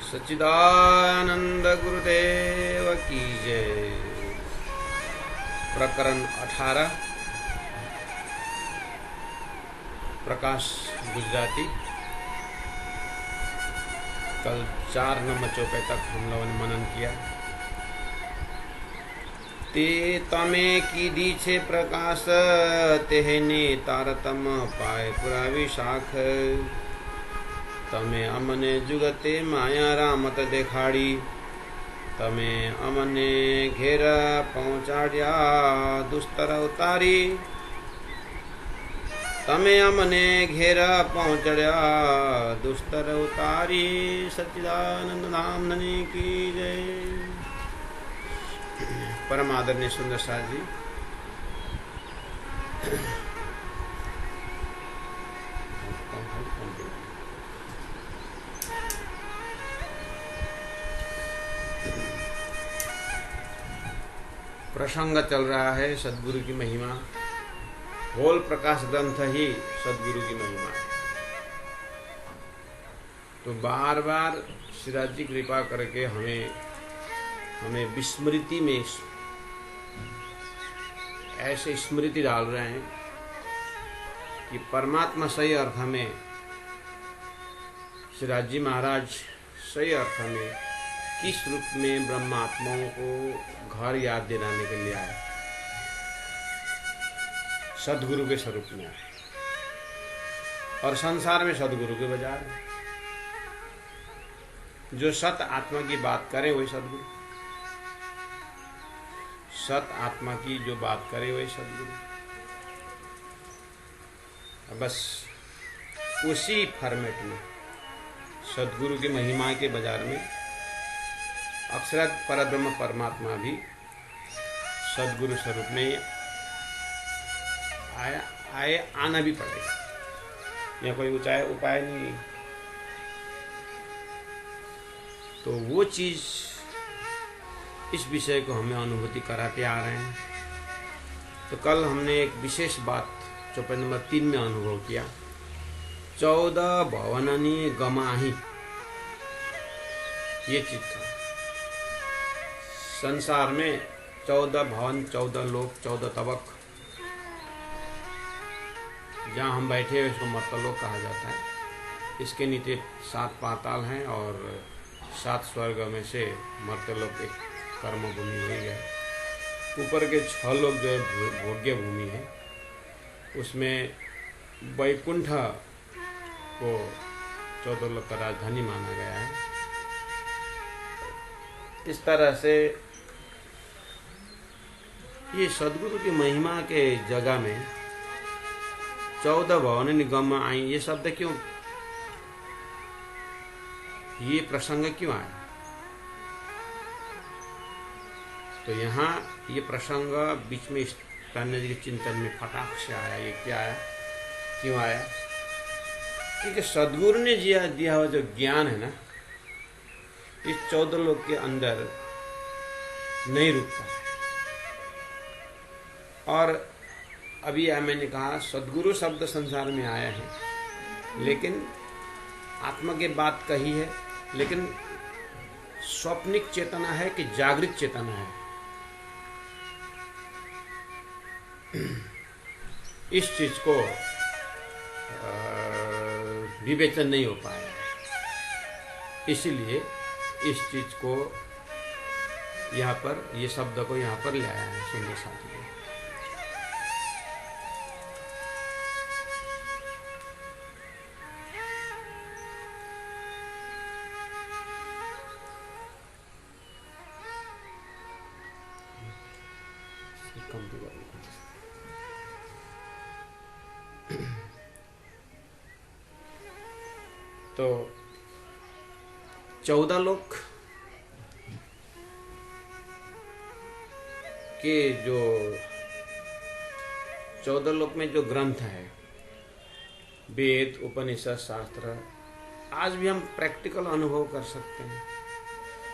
सच्चिदानंद गुरुदेव की जय। प्रकरण 18 प्रकाश गुजराती। कल 4 नंबर चौपाई तक हम लोगों ने मनन किया। ते तमे कीधी छे प्रकाश तेहने तारतम पाए पुरावी शाख। तमे अमने जुगते माया रामत देखाड़ी। तमे अमने घेर पहुंचाड्या दुस्तर उतारी। तमे अमने घेर पहुंचड्या दुस्तर उतारी। सच्चिदानंद धाम धनी की जय। परम आदरणीय सुंदर साथ जी, प्रसंग चल रहा है सदगुरु की महिमा। होल प्रकाश ग्रंथ ही सदगुरु की महिमा है। तो बार बार श्रीराज जी कृपा करके हमें विस्मृति में ऐसे स्मृति डाल रहे हैं कि परमात्मा सही अर्थ में, श्रीराज जी महाराज सही अर्थ में किस रूप में ब्रह्मात्माओं को घर याद दिलाने के लिए आए, सदगुरु के स्वरूप में आए। और संसार में सदगुरु के बाजार है। जो सत आत्मा की बात करे वही सदगुरु, सत आत्मा की जो बात करे वही सदगुरु। बस उसी फॉर्मेट में सदगुरु की महिमा के बाजार में अक्षरत परब्रह्म परमात्मा भी सदगुरु स्वरूप में आना भी पड़ेगा। यह कोई उपाय नहीं है। तो वो चीज, इस विषय को हमें अनुभूति कराते आ रहे हैं। तो कल हमने एक विशेष बात चौपाई नंबर 3 में अनुभव किया। 14 भवननी गमाही, ये चीज था। संसार में 14 भवन, 14 लोक, 14 तबक, जहाँ हम बैठे हैं इसको मर्तलोक कहा जाता है। इसके नीचे 7 पाताल हैं और 7 स्वर्ग में से मर्तलोक एक कर्म भूमि हो गया। ऊपर के 6 लोग जो है भोग्य भूमि है, उसमें वैकुंठ को 14 लोक का राजधानी माना गया है। इस तरह से ये सदगुरु की महिमा के जगह में 14 भवन निगम आई, ये शब्द क्यों, ये प्रसंग क्यों आया? तो यहाँ ये प्रसंग बीच में तान्या जी के चिंतन में फटाक से आया। ये क्या आया, क्यों आया? क्योंकि सदगुरु ने दिया हुआ जो ज्ञान है ना, इस 14 लोक के अंदर नहीं रुकता है। और अभी मैंने कहा सदगुरु शब्द संसार में आया है, लेकिन आत्मा की बात कही है, लेकिन स्वप्निक चेतना है कि जागृत चेतना है, इस चीज को विवेचन नहीं हो पाया। इसीलिए इस चीज को यहाँ पर, ये शब्द को यहाँ पर ले आया है सुंदर साथी। तो 14 लोक के जो 14 लोक में जो ग्रंथ है, वेद, उपनिषद, शास्त्र, आज भी हम प्रैक्टिकल अनुभव कर सकते हैं।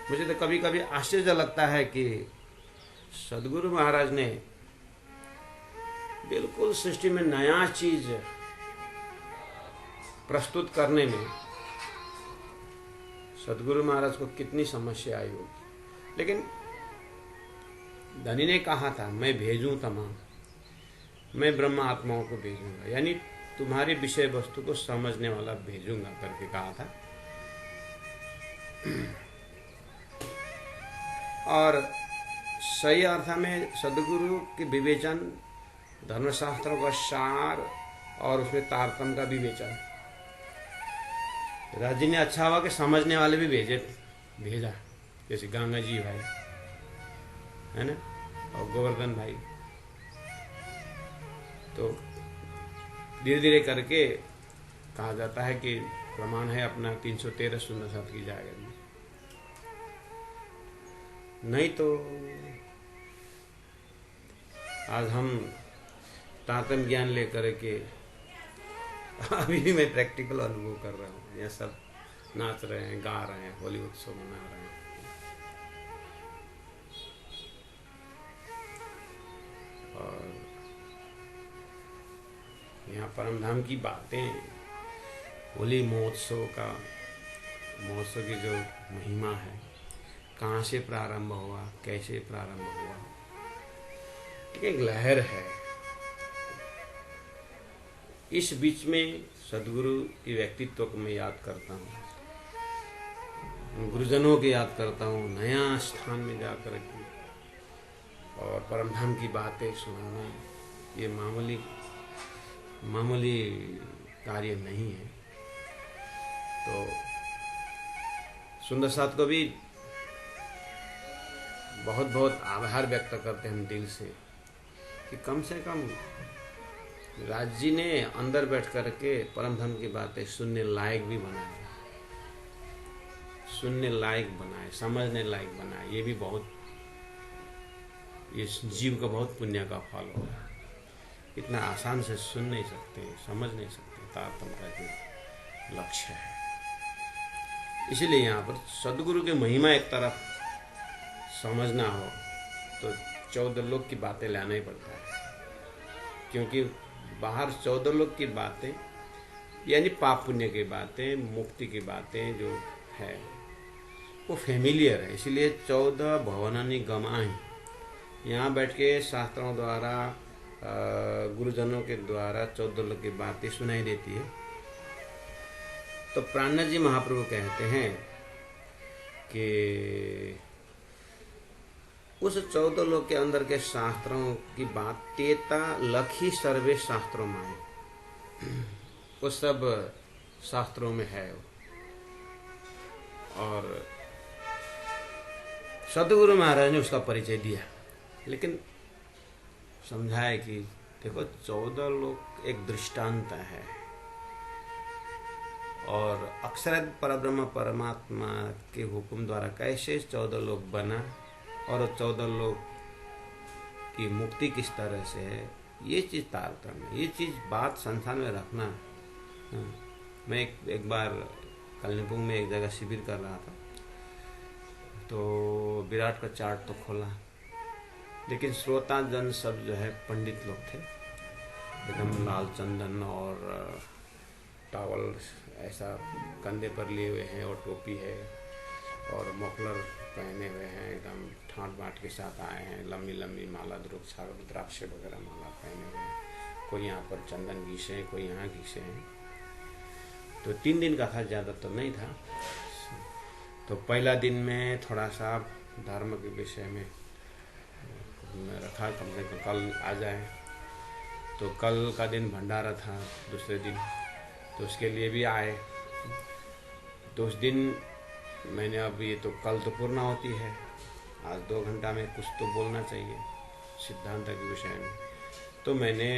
मुझे तो कभी कभी आश्चर्य लगता है कि सदगुरु महाराज ने बिल्कुल सृष्टि में नया चीज प्रस्तुत करने में सदगुरु महाराज को कितनी समस्या आई होगी। लेकिन धनी ने कहा था, मैं भेजूं तमाम, मैं ब्रह्म आत्माओं को भेजूंगा, यानी तुम्हारी विषय वस्तु को समझने वाला भेजूंगा करके कहा था। और सही अर्थ में सदगुरु के विवेचन, धर्मशास्त्रों का सार और उसमें तारतम्य का विवेचन, राजी ने अच्छा हुआ कि समझने वाले भी भेजा, जैसे गंगा जी भाई है ना, और गोवर्धन भाई। तो धीरे धीरे करके कहा जाता है कि प्रमाण है अपना 313 सुंदर साथ की जाएगा। नहीं तो आज हम तारतम्य ज्ञान लेकर के अभी भी मैं प्रैक्टिकल अनुभव कर रहा हूँ। ये सब नाच रहे हैं, गा रहे हैं, होली उत्सव मना रहे हैं। और यहाँ परम धाम की बातें, होली महोत्सव की जो महिमा है, कहाँ से प्रारंभ हुआ, कैसे प्रारंभ हुआ, एक लहर है। इस बीच में सदगुरु के व्यक्तित्व को मैं याद करता हूँ, गुरुजनों की याद करता हूँ, नया स्थान में जाकर के और परमधाम की बातें सुनाना, ये मामूली कार्य नहीं है। तो सुंदर साथ को भी बहुत बहुत आभार व्यक्त करते हैं हम दिल से कि कम से कम राज जी ने अंदर बैठ करके परमधाम की बातें सुनने लायक भी बनाए, समझने लायक बनाए। ये भी बहुत, इस जीव का बहुत पुण्य का फल होगा। इतना आसान से सुन नहीं सकते, समझ नहीं सकते, तारतम्य का जो लक्ष्य है। इसीलिए यहाँ पर सदगुरु की महिमा एक तरफ समझना हो तो 14 लोक की बातें लाना ही पड़ता है, क्योंकि बाहर 14 लोक की बातें यानी पाप पुण्य की बातें, मुक्ति की बातें जो है वो फेमिलियर है। इसीलिए 14 भवनानि गमाहि, यहाँ बैठ के शास्त्रों द्वारा, गुरुजनों के द्वारा 14 लोक की बातें सुनाई देती है। तो प्राणनाथ जी महाप्रभु कहते हैं कि उस 14 लोक के अंदर के शास्त्रों की बात तेता लखी सर्वे शास्त्रों में है, वो सब शास्त्रों में है। और सदगुरु महाराज ने उसका परिचय दिया, लेकिन समझाया कि देखो 14 लोक एक दृष्टांत है, और अक्षर परब्रह्म परमात्मा के हुक्म द्वारा कैसे 14 लोक बना और 14 लोक की मुक्ति किस तरह से है, ये चीज तारतम्य, ये चीज बात संसार में रखना। मैं एक बार कलिम्पोंग में एक जगह शिविर कर रहा था, तो विराट का चार्ट तो खोला, लेकिन श्रोता जन सब जो है पंडित लोग थे, एकदम लाल चंदन और टावल ऐसा कंधे पर लिए हुए हैं, और टोपी है और मफलर पहने हुए हैं, एकदम ठाट बाट के साथ आए हैं, लंबी लंबी माला, रुद्राक्ष वगैरह माला पहने हुए हैं। कोई यहाँ पर चंदन घीसे हैं, कोई यहाँ घीसे हैं। तो 3 दिन का था, ज़्यादा तो नहीं था। तो पहला दिन में थोड़ा सा धर्म के विषय में रखा, कम से कम कल आ जाए। तो कल का दिन भंडारा था, दूसरे दिन, तो उसके लिए भी आए। तो उस दिन मैंने, अब ये तो कल तो पूर्ण होती है, आज 2 घंटा में कुछ तो बोलना चाहिए सिद्धांत के विषय में। तो मैंने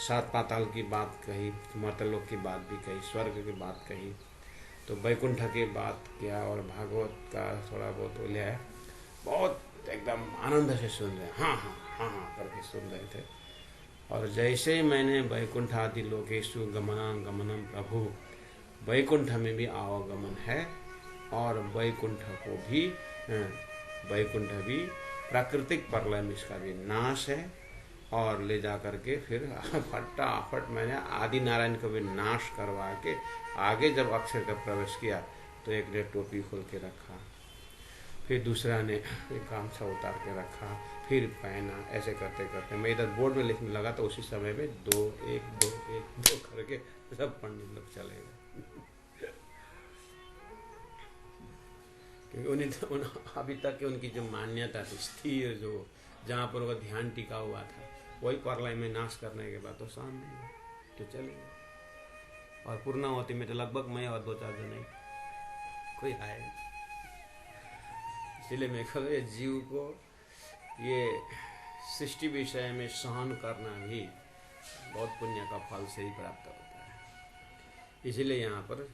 7 पाताल की बात कही, मर्तलोक की बात भी कही, स्वर्ग की बात कही, तो वैकुंठ की बात किया, और भागवत का थोड़ा बहुत बोलिया है। बहुत एकदम आनंद से सुन रहे, हाँ हाँ हाँ हाँ करके सुन रहे थे। और जैसे ही मैंने वैकुंठादि लोकेषु गमनम प्रभु, वैकुंठ में भी आवागमन है, और वैकुंठ को भी, वैकुंठ भी प्राकृतिक प्रलय में इसका भी नाश है, और ले जा करके फिर फटाफट मैंने आदि नारायण को भी नाश करवा के आगे जब अक्षर का प्रवेश किया तो एक ने टोपी खोल के रखा, फिर दूसरा ने एक गामछा उतार के रखा, फिर पहना। ऐसे करते करते मैं इधर बोर्ड में लिखने लगा तो उसी समय में 2 1 2 1 2 करके सब पंडित लोग चले गए। क्योंकि उन्हें अभी तक की उनकी जो मान्यता थी स्थिर, जो जहाँ पर उनका ध्यान टिका हुआ था, वही परलय में नाश करने के बाद तो सामने तो चले गए। और पूर्णावती में तो लगभग मैं और 2-4 जने कोई आए। इसलिए मैं कहूँ ये जीव को ये सृष्टि विषय में सहन करना भी बहुत पुण्य का फल से ही प्राप्त होता है। इसलिए यहाँ पर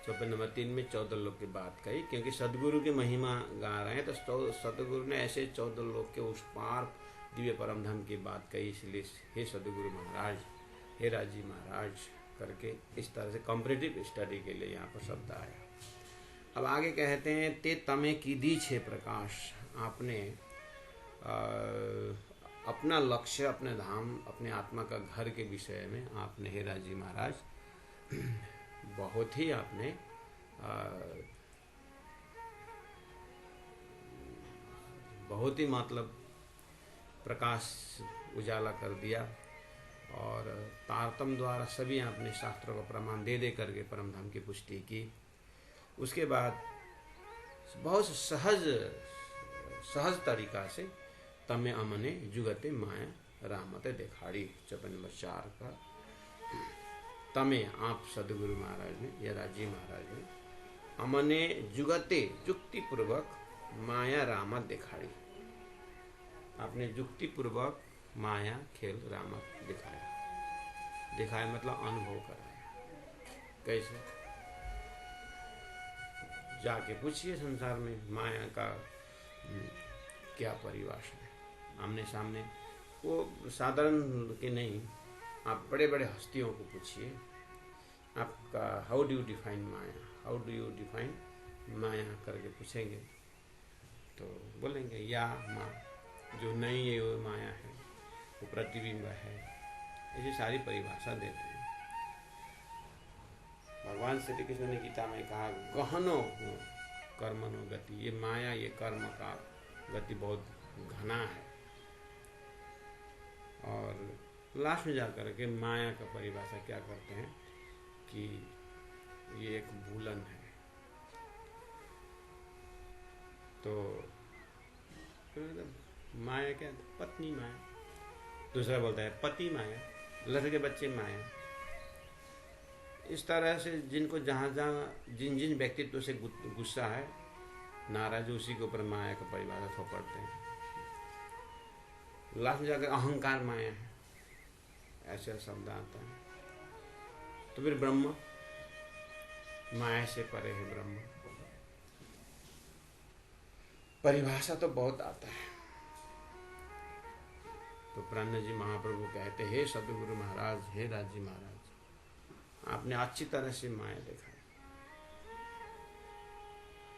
चौपाई नंबर 3 में 14 लोग की बात कही, क्योंकि सदगुरु की महिमा गा रहे हैं तो सदगुरु ने ऐसे 14 लोग के उस पार दिव्य परम धाम की बात कही। इसलिए हे सदगुरु महाराज, हे राजी महाराज करके इस तरह से कॉम्परेटिव स्टडी के लिए यहाँ पर शब्द आया। अब आगे कहते हैं ते तमे कीधी छे प्रकाश, आपने अपना लक्ष्य, अपने धाम, अपने आत्मा का घर के विषय में आपने हे राजी महाराज बहुत ही आपने बहुत ही मतलब प्रकाश उजाला कर दिया और तारतम द्वारा सभी आपने शास्त्रों का प्रमाण दे दे करके परम धाम की पुष्टि की। उसके बाद बहुत सहज तरीका से तमे अमने जुगते माया रामते देखाड़ी, चौपाई नंबर 4 का तमे आप सदगुरु महाराज ने या राजी महाराज ने अमने जुगते जुक्ति पूर्वक माया रामत दिखाड़ी, आपने जुक्ति पूर्वक माया खेल रामत दिखाया मतलब अनुभव कराया। कैसे? जाके पूछिए संसार में माया का क्या परिभाषा है, आमने सामने। वो साधारण के नहीं, आप बड़े बड़े हस्तियों को पूछिए, आपका how do you define Maya, how do you define Maya करके पूछेंगे तो बोलेंगे या माँ, जो नहीं है वो माया है, वो प्रतिबिंब है, ऐसी सारी परिभाषा देते हैं। भगवान श्री कृष्ण ने गीता में कहा गहनो कर्मनो गति, ये माया, ये कर्म का गति बहुत घना है। और लास्ट में जाकर के माया का परिभाषा क्या करते हैं कि ये एक भूलन है। तो माया क्या? पत्नी माया। दूसरा बोलता है पति माया, लड़के बच्चे माया। इस तरह से जिनको जहाँ जहाँ जिन जिन व्यक्तित्व से गुस्सा है, नाराज, उसी के ऊपर माया का परिभाषा थोपड़ते हैं। लास्ट में जाकर अहंकार माया है, ऐसा शब्द आता है। तो फिर ब्रह्म, माया से परे है ब्रह्म। परिभाषा तो बहुत आता है। तो प्राण जी महाप्रभु कहते, हे सदगुरु महाराज, हे राजी महाराज, आपने अच्छी तरह से माया देखा,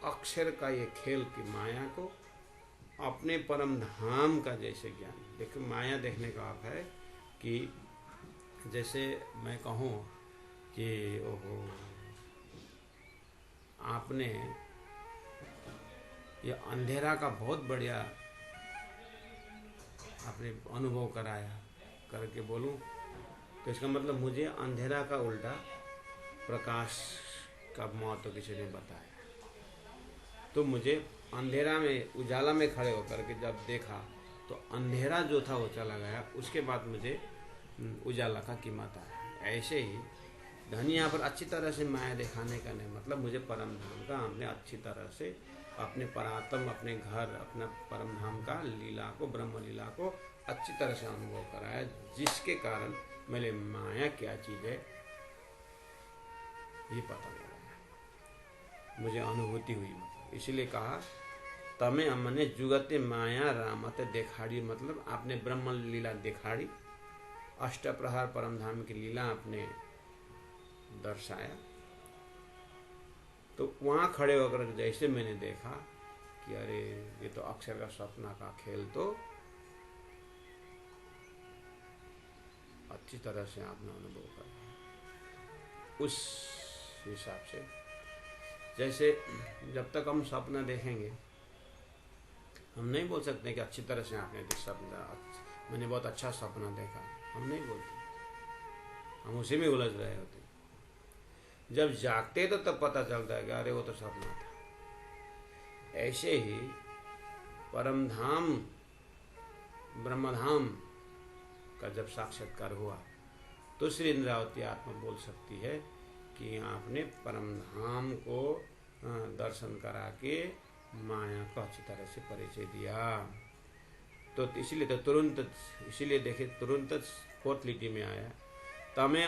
अक्षर का ये खेल की माया को अपने परम धाम का जैसे ज्ञान। देखो माया देखने का अर्थ है कि जैसे मैं कहूँ कि ओहो आपने ये अंधेरा का बहुत बढ़िया आपने अनुभव कराया करके बोलूं तो इसका मतलब मुझे अंधेरा का उल्टा प्रकाश का महत्व किसी ने बताया। तो मुझे अंधेरा में उजाला में खड़े होकर के जब देखा तो अंधेरा जो था वो चला गया, उसके बाद मुझे उजाला का कीमत आया। ऐसे ही धनी यहाँ पर अच्छी तरह से माया दिखाने का नहीं मतलब मुझे परम धाम का हमने अच्छी तरह से अपने परात्म, अपने घर, अपना परम धाम का लीला को, ब्रह्म लीला को अच्छी तरह से अनुभव कराया, जिसके कारण मेरे माया क्या चीज़ है ये पता लगा, मुझे अनुभूति हुई। इसीलिए कहा तमे हमने जुगते माया रामते देखाड़ी, मतलब आपने ब्रह्म लीला दिखाड़ी, अष्टप्रहार परम धाम की लीला आपने दर्शाया। तो वहाँ खड़े होकर जैसे मैंने देखा कि अरे ये तो अक्षर का सपना का खेल तो अच्छी तरह से आपने अनुभव करा। उस हिसाब से जैसे जब तक हम स्वप्न देखेंगे, हम नहीं बोल सकते कि अच्छी तरह से आपने मैंने बहुत अच्छा सपना देखा, हम नहीं बोलते, हम उसी में उलझ रहे होते। जब जागते तो तब पता चलता है कि अरे वो तो सपना था। ऐसे ही परमधाम ब्रह्मधाम का जब साक्षात्कार हुआ तो श्री इंद्रावती आत्मा बोल सकती है कि आपने परमधाम को दर्शन करा के माया को अच्छी तरह से परिचय दिया। तो इसीलिए तो तुरंत, इसीलिए देखे तुरंत 4th लिटी में आया, तमें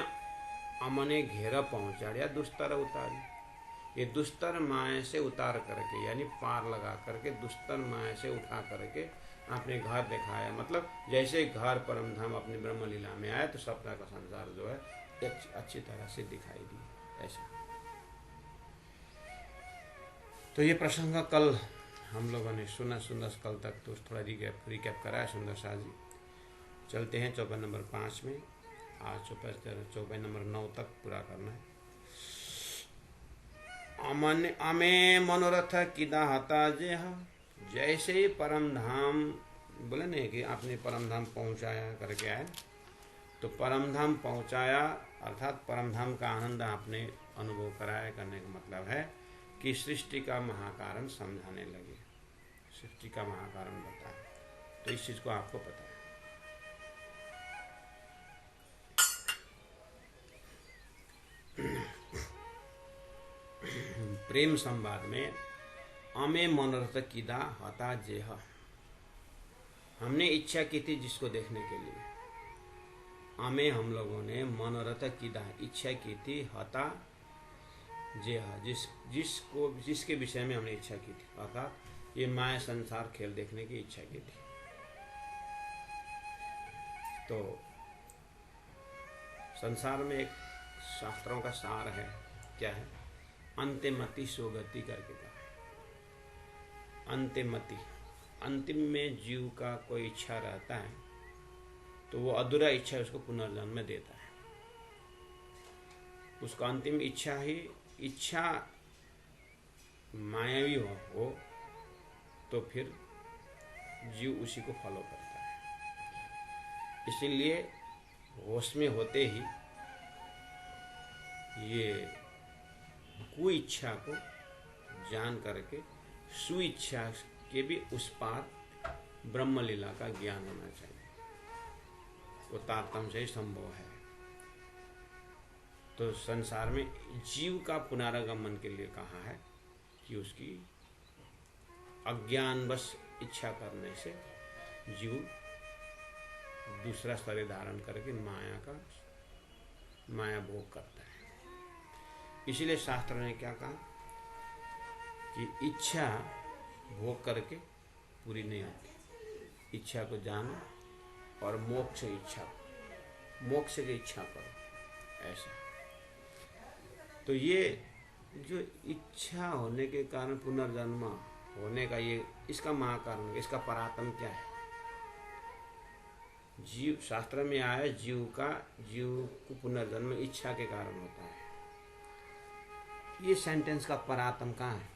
अमने घेरा पहुंचाड़िया दुस्तर उतारी। ये दुस्तर माया से उतार करके, यानी पार लगा करके दुस्तर माया से उठा करके आपने घर दिखाया। मतलब जैसे घर परमधाम अपनी ब्रह्म लीला में आया तो सपना का संसार जो है अच्छी तरह से दिखाई दी। ऐसा तो ये प्रसंग कल हम लोगों ने सुना, सुंदर कल तक तो थोड़ा रिकैप कराया सुंदर शाह जी। चलते हैं चौपाई नंबर 5 में। आज चौपाई नंबर 9 तक पूरा करना है। अमे मनोरथ किदा हता जे, जैसे ही परम धाम बोले नहीं कि आपने परम धाम पहुंचाया करके आए, तो परम धाम पहुंचाया अर्थात परम धाम का आनंद आपने अनुभव कराया करने का मतलब है कि सृष्टि का महाकारण समझाने लगे, सृष्टि का महाकारण बताया। तो इस चीज को आपको पता है। प्रेम संवाद में अमे मनोरथ किदा हता जेह, हमने इच्छा की थी जिसको देखने के लिए। अमे हम लोगों ने मनोरथ किदा इच्छा की थी, हता जेह जिसके विषय में हमने इच्छा की थी, अर्थात ये माया संसार खेल देखने की इच्छा की थी। तो संसार में एक शास्त्रों का सार है, क्या है? अंत्यमति सोगति करके कहा है। अंत्यमति, अंतिम में जीव का कोई इच्छा रहता है तो वो अधूरा इच्छा उसको पुनर्जन्म में देता है। उसका अंतिम इच्छा ही इच्छा मायावी हो तो फिर जीव उसी को फॉलो करता है। इसीलिए होश में होते ही ये कुइच्छा को जान करके सुइच्छा के भी उस पार ब्रह्म लीला का ज्ञान होना चाहिए। वो तारतम्य से ही संभव है। तो संसार में जीव का पुनरागमन के लिए कहा है कि उसकी अज्ञानवश इच्छा करने से जीव दूसरा शरीर धारण करके माया भोग करता है। इसीलिए शास्त्र ने क्या कहा कि इच्छा भोग करके पूरी नहीं होती। इच्छा को जानो और मोक्ष की इच्छा करो, ऐसा। तो ये जो इच्छा होने के कारण पुनर्जन्म होने का ये इसका महाकारण, इसका परात्म क्या है? जीव, शास्त्र में आया जीव को पुनर्जन्म इच्छा के कारण होता है। ये सेंटेंस का परात्म कहाँ है?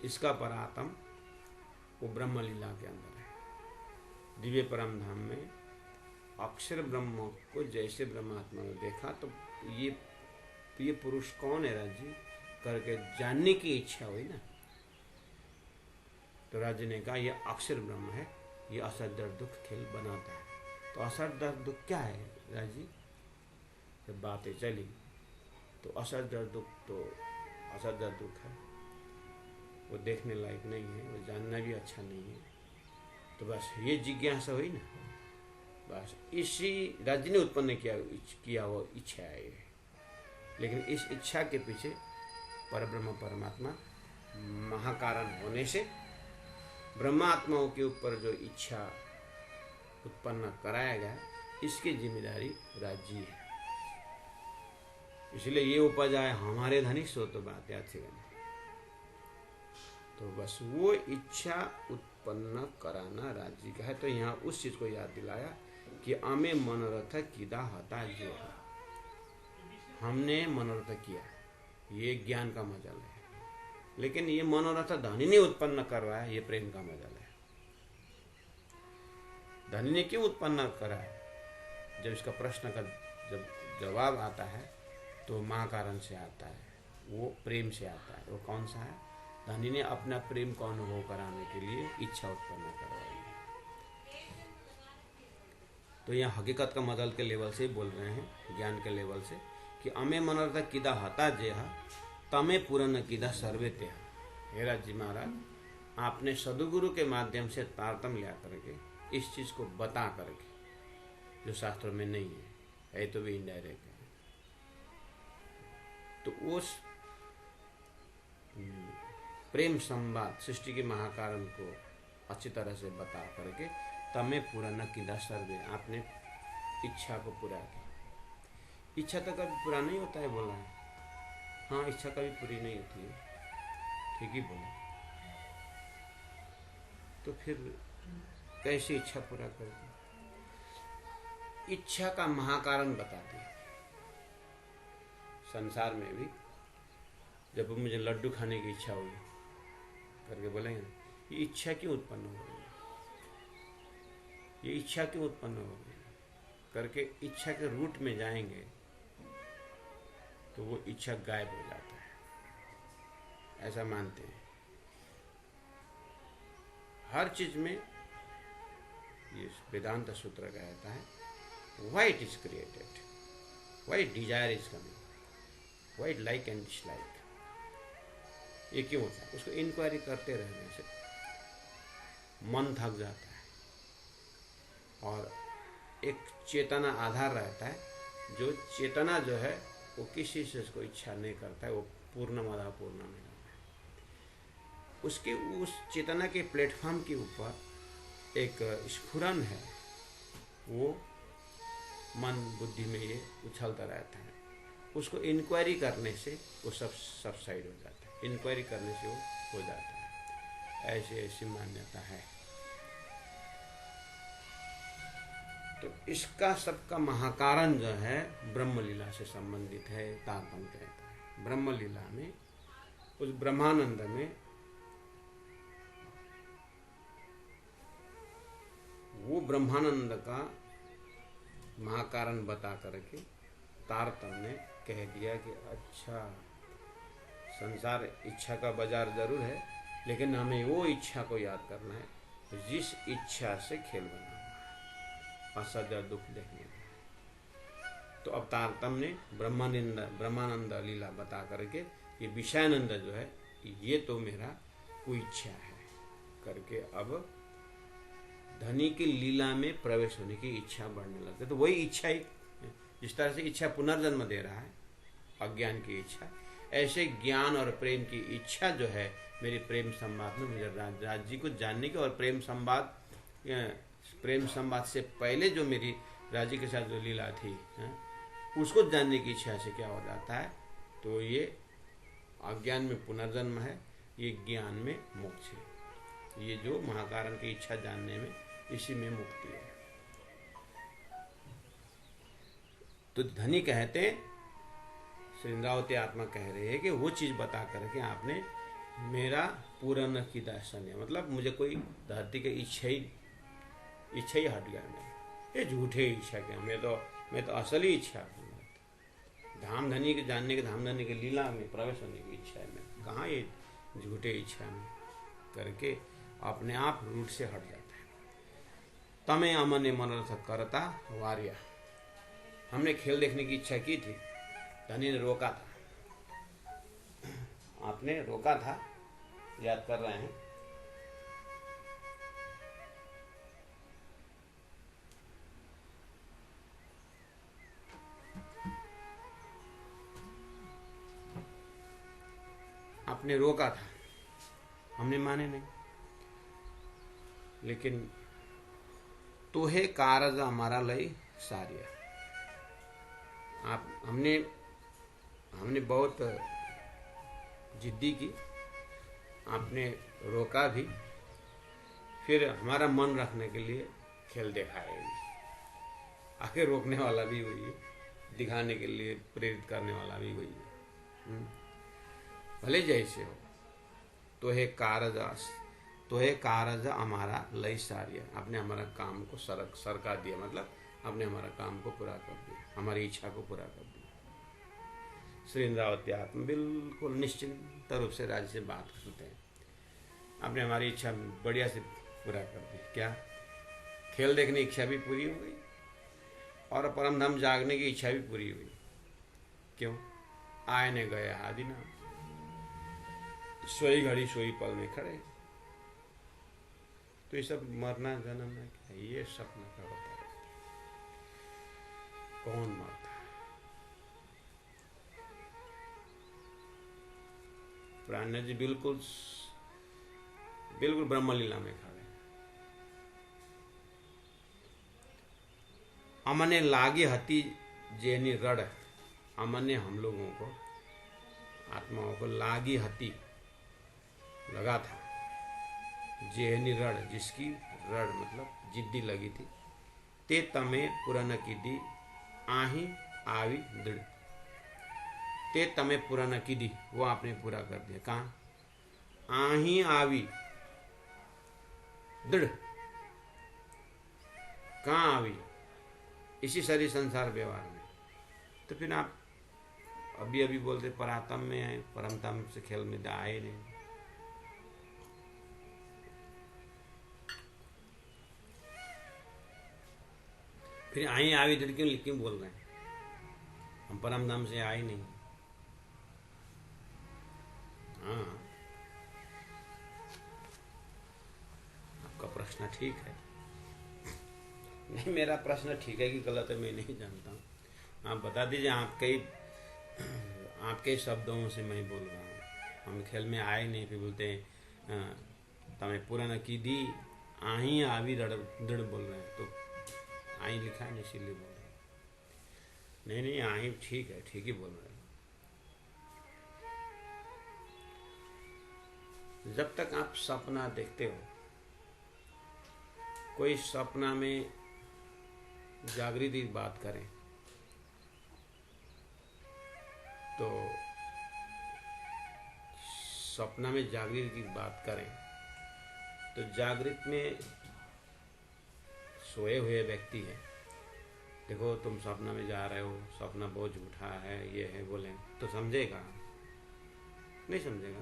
इसका परात्म वो ब्रह्म लीला के अंदर है। दिव्य परम धाम में अक्षर ब्रह्म को जैसे ब्रह्मात्मा ने देखा तो ये पुरुष कौन है राज्य करके जानने की इच्छा हुई ना। तो राज्य ने कहा ये अक्षर ब्रह्म है, ये असर दर्द दुख खेल बनाता है। तो असर दर्द दुख क्या है राज्य? जब बातें चली तो असर दर्द दुख है, वो देखने लायक नहीं है, वो जानना भी अच्छा नहीं है। तो बस ये जिज्ञासा हुई ना, बस इसी राज्य ने उत्पन्न किया वो इच्छा है ये। लेकिन इस इच्छा के पीछे परब्रह्म परमात्मा महाकारण होने से ब्रह्मात्माओं के ऊपर जो इच्छा उत्पन्न कराया गया इसकी जिम्मेदारी राज्य है। इसलिए ये उपज आए हमारे धनिक सो तो बात याद से करनी। तो बस वो इच्छा उत्पन्न कराना राज्य का है। तो यहाँ उस चीज को याद दिलाया कि अमे मनोरथ किदा हता जो है। हमने मनोरथ किया, ये ज्ञान का मजल है, लेकिन ये मनोरथ धनी ने उत्पन्न करवाया, ये प्रेम का मजल है। धनी ने क्यों उत्पन्न करा है? जब इसका प्रश्न का जब जवाब आता है तो महाकारण से आता है, वो प्रेम से आता है। वो कौन सा है? धनी ने अपना प्रेम का अनुभव कराने के लिए इच्छा उत्पन्न करवाई है। तो यहाँ हकीकत का मदल के लेवल से ही बोल रहे हैं, ज्ञान के लेवल से, कि अमे मनोरथ किदा हता जेहा तमे पूर्ण किदा सर्वे तेहा। हे राज जी महाराज, आपने सदगुरु के माध्यम से तारतम्य लिया करके इस चीज को बता करके, जो शास्त्रों में नहीं है तो भी इनडायरेक्ट है, तो उस प्रेम संवाद सृष्टि के महाकारण को अच्छी तरह से बता करके तमे पूरा न किदा सर्वे, आपने इच्छा को पूरा किया। इच्छा तो कभी पूरा नहीं होता है बोला है, हाँ इच्छा कभी पूरी नहीं होती है, ठीक ही बोला। तो फिर कैसे इच्छा पूरा कर दी? इच्छा का महाकारण बता दिया। संसार में भी जब मुझे लड्डू खाने की इच्छा हुई करके बोलेंगे, ये इच्छा क्यों उत्पन्न हो गई, ये इच्छा क्यों उत्पन्न हो गई करके इच्छा के रूट में जाएंगे तो वो इच्छा गायब हो जाता है, ऐसा मानते हैं। हर चीज में ये वेदांत सूत्र कहता है, why it is created, why desire is coming, why like and dislike, ये क्यों होता है? उसको इंक्वायरी करते रहने से मन थक जाता है और एक चेतना आधार रहता है, जो चेतना जो है वो किसी से उसको इच्छा नहीं करता है, वो पूर्णमदा पूर्णमेव है। उसके उस चेतना के प्लेटफॉर्म के ऊपर एक स्फुरन है, वो मन बुद्धि में ये उछलता रहता है। उसको इंक्वायरी करने से वो सब साइड हो जाता है, इंक्वायरी करने से वो हो जाता है। ऐसी ऐसी मान्यता है। तो इसका सबका महाकारण जो है ब्रह्म लीला से संबंधित है, तारतम्य कहता है। ब्रह्म लीला में, उस ब्रह्मानंद में वो ब्रह्मानंद का महाकारण बता करके तारतम्य ने कह दिया कि अच्छा, संसार इच्छा का बाजार जरूर है, लेकिन हमें वो इच्छा को याद करना है जिस इच्छा से खेल बना हुआ है, असजा दुख देखने का। तो अब तारतम्य ने ब्रह्मानंद लीला बता करके ये विषयानंद जो है ये तो मेरा कोई इच्छा है करके अब धनी की लीला में प्रवेश होने की इच्छा बढ़ने लगती है। तो वही इच्छा ही, जिस तरह से इच्छा पुनर्जन्म दे रहा है, अज्ञान की इच्छा, ऐसे ज्ञान और प्रेम की इच्छा जो है मेरी प्रेम संवाद में, मुझे राज जी को जानने की, और प्रेम संवाद से पहले जो मेरी राज जी के साथ जो लीला थी उसको जानने की इच्छा से क्या हो जाता है, तो ये अज्ञान में पुनर्जन्म है, ये ज्ञान में मोक्ष है। ये जो महाकारण की इच्छा जानने में, इसी में मुक्ति है। तो धनी कहते, श्री इंद्रावती आत्मा कह रहे हैं कि वो चीज बता करके आपने मेरा पूर्ण की दर्शन है, मतलब मुझे कोई धरती की इच्छा ही हट गया। मैं ये झूठे इच्छा क्या, मैं तो असली इच्छा हूँ। धामधनी के जानने के, धामधनी के लीला में प्रवेश होने की इच्छा है। मैं कहाँ ये झूठे इच्छा में करके अपने आप रूट से हट जाता है। तमे अमने मनोरथ करता वार्या, हमने खेल देखने की इच्छा की थी, धनी ने रोका था, आपने रोका था, याद कर रहे हैं। आपने रोका था, हमने माने नहीं, लेकिन तोहे कारज हमारा लय सारिया, आप हमने बहुत जिद्दी की, आपने रोका भी, फिर हमारा मन रखने के लिए खेल दिखाया। आगे रोकने वाला भी वही है, दिखाने के लिए प्रेरित करने वाला भी वही है। भले जैसे हो, तो है कारज हमारा लय सारिया, आपने हमारा काम को सरका दिया, मतलब आपने हमारा काम को पूरा कर दिया, हमारी इच्छा को पूरा कर दिया। श्री इंद्रावती आत्मा बिल्कुल निश्चिंत रूप से राज्य से बात करते हैं, आपने हमारी इच्छा बढ़िया से पूरा कर दी। क्या? खेल देखने की इच्छा भी पूरी हो गई और परम धाम जागने की इच्छा भी पूरी हुई। क्यों? आए ने गए आदि ना, सोई घड़ी सोई पल में खड़े। तो ये सब मरना जन्मना क्या, ये सपना का होता है। कौन मरता है? प्राण जी बिल्कुल ब्रह्मलीला में खड़े। अमने लागी हती जेनी रड़, अमने हम लोगों को, आत्माओं को लागी हती लगा था, जेनी रड़ जिसकी रड़ मतलब जिद्दी लगी थी, ते तमे पुराना की दी आही आवी दृढ़, ते तमे पुराना की दी, वो आपने पूरा कर दिया। कहाँ? आही आवी दृढ़, कहाँ आवी? इसी शरीर संसार व्यवहार में। तो फिर आप अभी अभी बोलते परातम में आए, परमतम से खेल में आए नहीं। फिर आई आवी दृढ़ क्यों बोल रहे हैं? हम परम धाम से आए नहीं। हाँ, आपका प्रश्न ठीक है। नहीं, मेरा प्रश्न ठीक है कि गलत है मैं नहीं जानता हूँ। आप बता दीजिए, आपके शब्दों से मैं बोल रहा हूँ। हम खेल में आए नहीं, फिर बोलते हैं तमें पूरा न की दी आही आवी दृढ़ बोल रहे हैं। तो आई लिखा है, इसीलिए बोल रहे हैं। नहीं आई ठीक है, ठीक ही बोल रहे हैं। जब तक आप सपना देखते हो, कोई सपना में जागृति की बात करें तो सपना में जागृति की बात करें तो जागृत में सोए हुए व्यक्ति है, देखो तुम सपना में जा रहे हो, सपना बहुत झूठा है, ये है बोले तो समझेगा? नहीं समझेगा।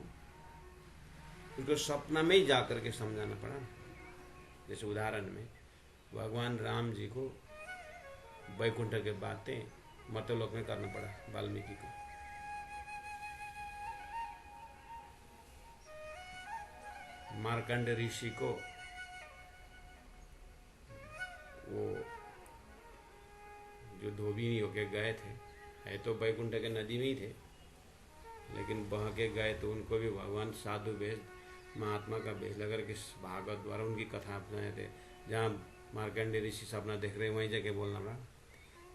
उसको सपना में ही जाकर के समझाना पड़ा। जैसे उदाहरण में भगवान राम जी को वैकुंठ के बातें मर्त्यलोक में करना पड़ा वाल्मीकि को। मार्कंड ऋषि को वो जो धोबी होके गए थे, है तो वैकुंठ के नदी में ही थे, लेकिन बह के गए तो उनको भी भगवान साधु भेष महात्मा का भेष लगा के भागवत द्वारा उनकी कथा सुनाए थे। जहाँ मार्कंडेय ऋषि सपना देख रहे हैं वहीं जगह बोलना पड़ा।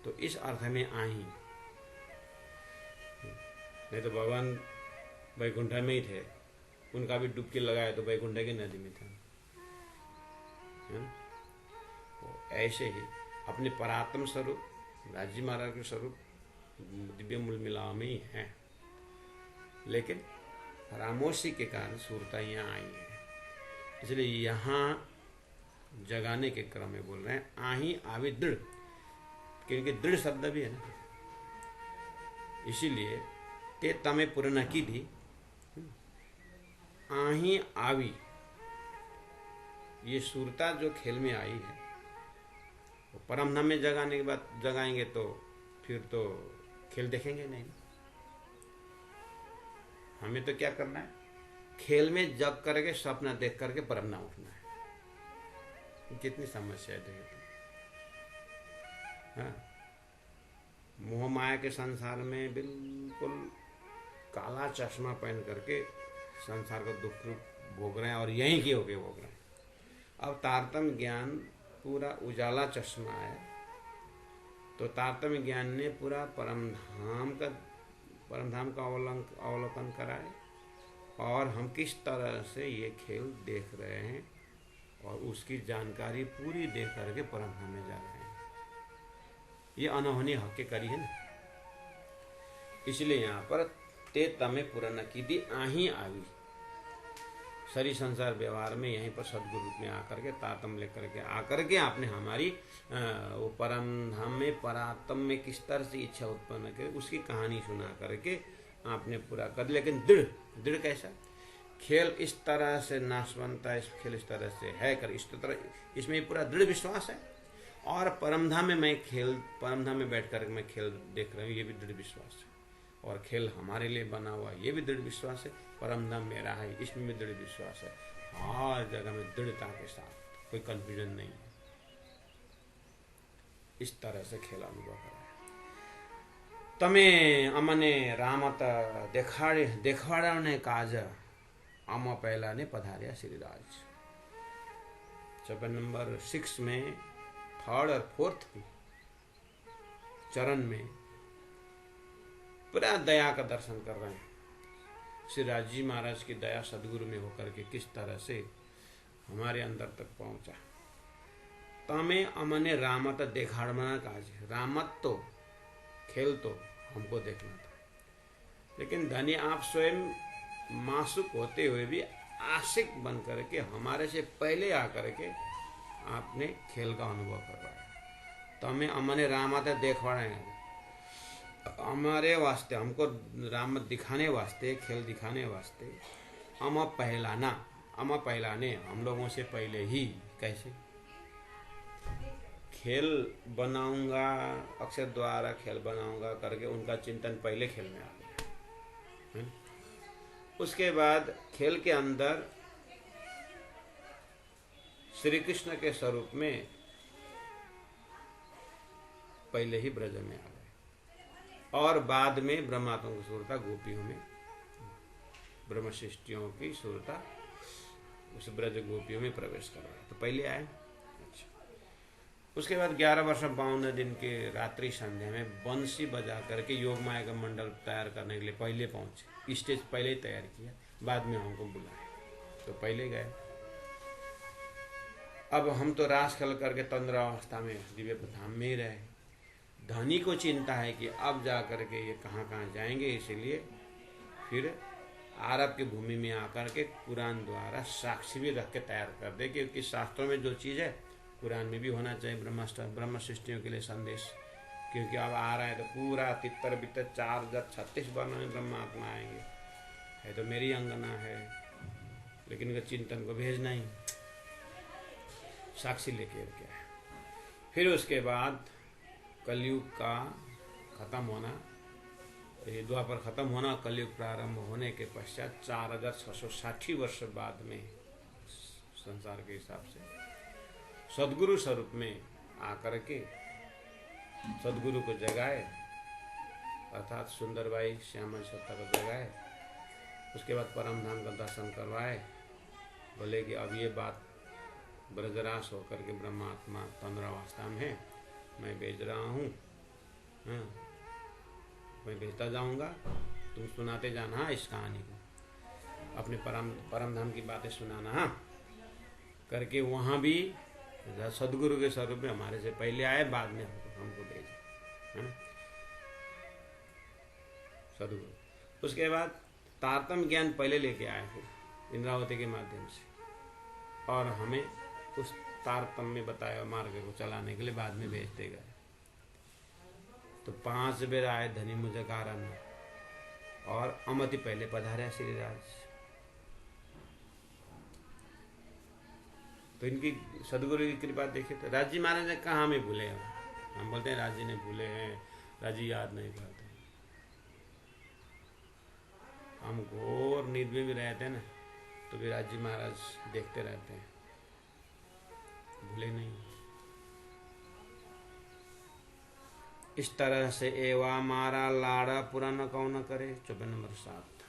तो इस अर्थ में आई, नहीं तो भगवान वैकुंठ में ही थे, उनका भी डुबकी लगाया तो वैकुंठ की नदी में था। तो ऐसे ही अपने परात्म स्वरूप राजी महाराज के स्वरूप दिव्य मूल मिलाव में ही है, लेकिन रामोशी के कारण सूरता यहाँ आई है। इसलिए यहाँ जगाने के क्रम में बोल रहे हैं आही आवे दृढ़, क्योंकि दृढ़ शब्द भी है ना। इसीलिए ते तमे पुरना की दी आही आवी, ये सूरता जो खेल में आई है वो परम धाम में जगाने के बाद जगाएंगे तो फिर तो खेल देखेंगे नहीं। हमें तो क्या करना है, खेल में जग करके सपना देख करके परम धाम उठना है। कितनी समस्या है देखिए। हाँ, मोह माया के संसार में बिल्कुल काला चश्मा पहन करके संसार का दुख भोग रहे हैं और यहीं के होके भोग रहे हैं। अब तारतम्य ज्ञान पूरा उजाला चश्मा है, तो तारतम्य ज्ञान ने पूरा परम धाम का अवलोकन कराए और हम किस तरह से ये खेल देख रहे हैं और उसकी जानकारी पूरी दे करके परम धाम में जा रहे हैं। ये अनहोनी हक करी है ना। इसलिए यहाँ पर ते तमे पूर्ण की दी आही आवी। शरीर संसार व्यवहार में यहीं पर सदगुरु रूप में आकर के तातम लेकर के आकर के आपने हमारी वो परम धाम में परात्म में किस तरह से इच्छा उत्पन्न करे उसकी कहानी सुना करके आपने पूरा कर। लेकिन दृढ़ दृढ़ कैसा? खेल इस तरह से नाशवंता, इस खेल इस तरह से है कर, इस तरह इसमें पूरा दृढ़ विश्वास है। और परमधाम में मैं खेल, परमधाम में बैठ कर मैं खेल देख रहा हूँ, ये भी दृढ़ विश्वास है। और खेल हमारे लिए बना हुआ, ये भी दृढ़ विश्वास है। परमधाम मेरा है, इसमें भी दृढ़ विश्वास है। हर जगह में दृढ़ता के साथ, कोई कंफ्यूजन नहीं है। इस तरह से खेल अनुभव करा। तमे अमने रामत देखाड़ने काज आम पहला ने पधारिया श्रीराज। चैप्टर नंबर 6 में 3rd और 4th चरण में पूरा दया का दर्शन कर रहे हैं। श्री राजी महाराज की दया सदगुरु में होकर के किस तरह से हमारे अंदर तक पहुंचा। तमे अमने रामत देखाड़ना काज। रामत तो खेल तो हमको देखना था, लेकिन धनी आप स्वयं मासूक होते हुए भी आशिक बन करके हमारे से पहले आकर के आपने खेल का अनुभव करवाया। तो हमें अमने रामत देखवाड़े, हमारे वास्ते, हमको राम दिखाने वास्ते, खेल दिखाने वास्ते हम पहलाने हम लोगों से पहले ही। कैसे? खेल बनाऊंगा, अक्षर द्वारा खेल बनाऊंगा करके उनका चिंतन पहले खेल में आ गया। उसके बाद खेल के अंदर श्री कृष्ण के स्वरूप में पहले ही ब्रज में आ गए। और बाद में ब्रह्मात्मा की सूरता गोपियों में, ब्रह्म सृष्टियों की सूरता उस ब्रज गोपियों में प्रवेश करवाया। तो पहले आए। उसके बाद 11 वर्ष 52 दिन के रात्रि संध्या में बंसी बजा करके योग माया का मंडल तैयार करने के लिए पहले पहुंचे। स्टेज पहले ही तैयार किया, बाद में हमको बुलाया तो पहले गए। अब हम तो रास खेल करके तंद्रा अवस्था में दिव्य धाम में ही रहे। धनी को चिंता है कि अब जा करके ये कहाँ कहाँ जाएंगे, इसलिए फिर आरब की भूमि में आकर के कुरान द्वारा साक्षी भी रख के तैयार कर दे, क्योंकि शास्त्रों में जो चीज़ है कुरान में भी होना चाहिए। ब्रह्म सृष्टियों के लिए संदेश, क्योंकि अब आ रहा है तो पूरा तितर बितर 4,36 वर्ण में ब्रह्मात्मा आएंगे। है तो मेरी अंगना है, लेकिन उनके चिंतन को भेजना ही, साक्षी लेके क्या है। फिर उसके बाद कलयुग का खत्म होना, ये द्वापर खत्म होना, कलयुग प्रारंभ होने के पश्चात 4,660 वर्ष बाद में संसार के हिसाब से सदगुरु स्वरूप में आकर के सदगुरु को जगाए, अर्थात सुंदरबाई श्यामल सत्ता को जगाए। उसके बाद परम धाम का दर्शन करवाए। बोले कि अब ये बात ब्रजरास होकर के ब्रह्मात्मा तंद्रावस्था में है, मैं भेज रहा हूँ, मैं भेजता जाऊँगा, तुम सुनाते जाना इस कहानी को, अपने परम धाम की बातें सुनाना करके। वहाँ भी सदगुरु के स्वरूप में हमारे से पहले आए, बाद में हमको भेजे, है ना सदगुरु। उसके बाद तारतम्य ज्ञान पहले लेके आए फिर इंद्रावती के माध्यम से, और हमें उस तारतम्य बताया मार्ग को चलाने के लिए बाद में भेजते गए। तो 5 बेर आए धनी मुझे कारण, और अमति पहले पधारे श्रीराज। तो इनकी सदगुरु की कृपा देखिए। तो राजी महाराज ने कहा हमें भूले, हम बोलते हैं राजी ने भूले हैं, राजी याद नहीं करते। हम घोर नींद में भी रहते हैं ना, तो भी राजी महाराज देखते रहते हैं, भूले नहीं। इस तरह से एवा मारा लाड़ा पूरा न कौन करे। चौपन नंबर 7।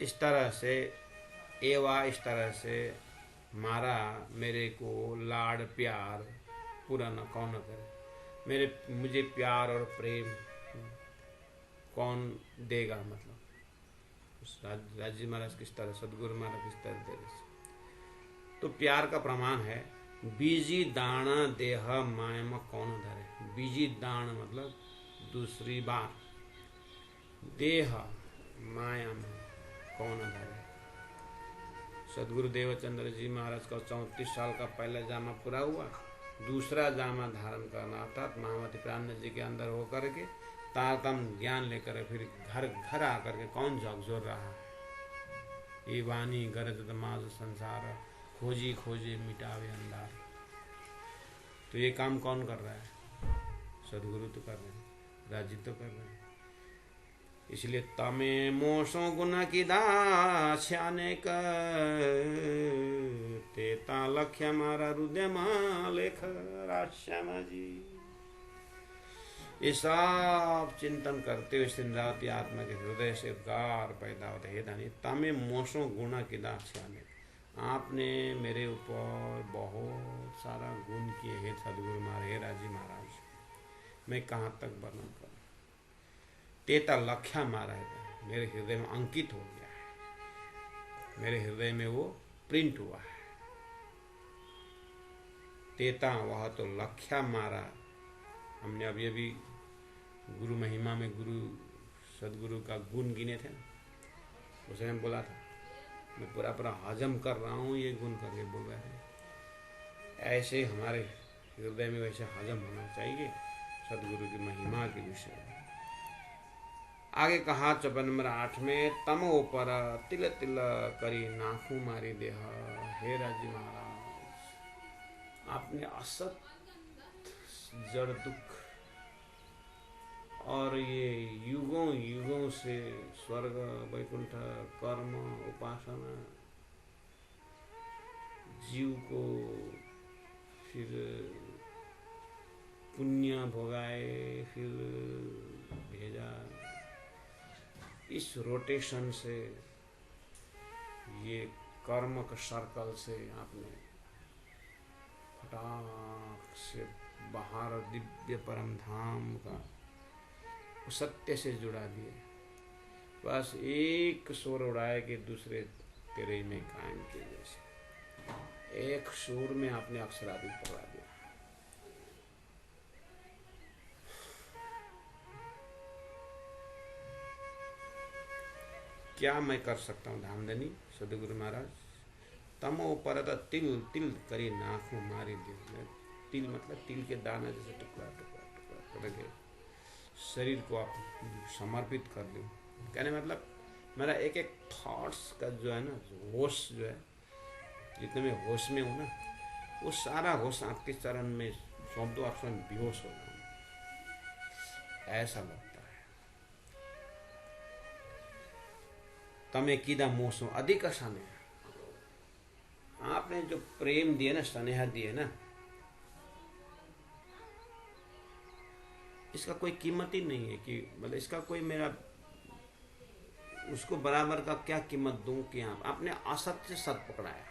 इस तरह से एवा, इस तरह से मारा मेरे को लाड़ प्यार पूरा न कौन करे। मुझे प्यार और प्रेम कौन देगा, मतलब उस राजी महाराज किस तरह, सदगुरु महाराज किस तरह देगा। तो प्यार का प्रमाण है बीजी दाना देह माया में कौन धरे। बीजी दान मतलब दूसरी बार, देह माया में कौन धरे। सदगुरु देवचंद्र जी महाराज का 34 साल का पहला जामा पूरा हुआ, दूसरा जामा धारण करना अर्थात महामती प्राणनाथ जी के अंदर होकर के तारतम ज्ञान लेकर फिर घर घर आकर के कौन झकझोर रहा है। ये वाणी गरज दमाज संसार, खोजी खोजी मिटावे अंधार। तो ये काम कौन कर रहा है? सदगुरु तो कर रहे हैं, राजी तो कर रहे हैं। इसलिए तमे मोसो गुण की दास्याने तेता लख्या मारा हृदय लेख राश्यामा जी। ये सब चिंतन करते हुए सिंधरावती आत्मा के हृदय से उद्गार पैदा होता है। धनी तमे मोसो गुण की दास्याने, आपने मेरे ऊपर बहुत सारा गुण किए हैं सदगुरु महाराज, हे राजी महाराज, मैं कहाँ तक वर्णन करूं। तेता लख्या मारा है, मेरे हृदय में अंकित हो गया है, मेरे हृदय में वो प्रिंट हुआ है। तेता वह तो लख्या मारा। हमने अभी अभी गुरु महिमा में गुरु सदगुरु का गुण गिने थे ना, उसे हम बोला था मैं पूरा पूरा हजम कर रहा हूँ ये गुण करके बोल रहे हैं। ऐसे हमारे हृदय में वैसे हजम होना चाहिए सदगुरु की महिमा के विषय में। आगे कहा 54 नंबर 8 में, तमो पर तिल तिल करी नाखू मारी देह। हे राजी महाराज, आपने असत जड़ दुख और ये युगों युगों से स्वर्ग वैकुंठ कर्म उपासना जीव को फिर पुण्य भोगाए, फिर भेजा, इस रोटेशन से, ये कर्म का सर्कल से आपने फटाक से बाहर दिव्य परम धाम का सत्य से जुड़ा दिए। बस एक सुर उड़ाए कि दूसरे तेरे में कायम किए। जैसे एक सुर में आपने अक्षराधिक पकड़ा दिया। क्या मैं कर सकता हूँ धामधनी सदगुरु महाराज। तमो परत तिल तिल करी नाखों मारी दे। तिल मतलब तिल के दाना जैसे टुकड़ा टुकड़ा टुकड़ा करके शरीर को आप समर्पित कर दूं। कहने मतलब मेरा एक एक थॉट्स का जो है ना, होश जो है, जितने मैं होश में हूँ ना, वो सारा होश आपके चरण में सौंप दो, आप स्वयं बेहोश हो जाओ, ऐसा लगता है। तमे कीदा मोसो अधिक स्नेह, आपने जो प्रेम दिए ना, स्नेह दिए ना, इसका कोई कीमत ही नहीं है कि मतलब इसका कोई मेरा उसको बराबर का क्या कीमत दूं कि आपने असत से सत पकड़ाया,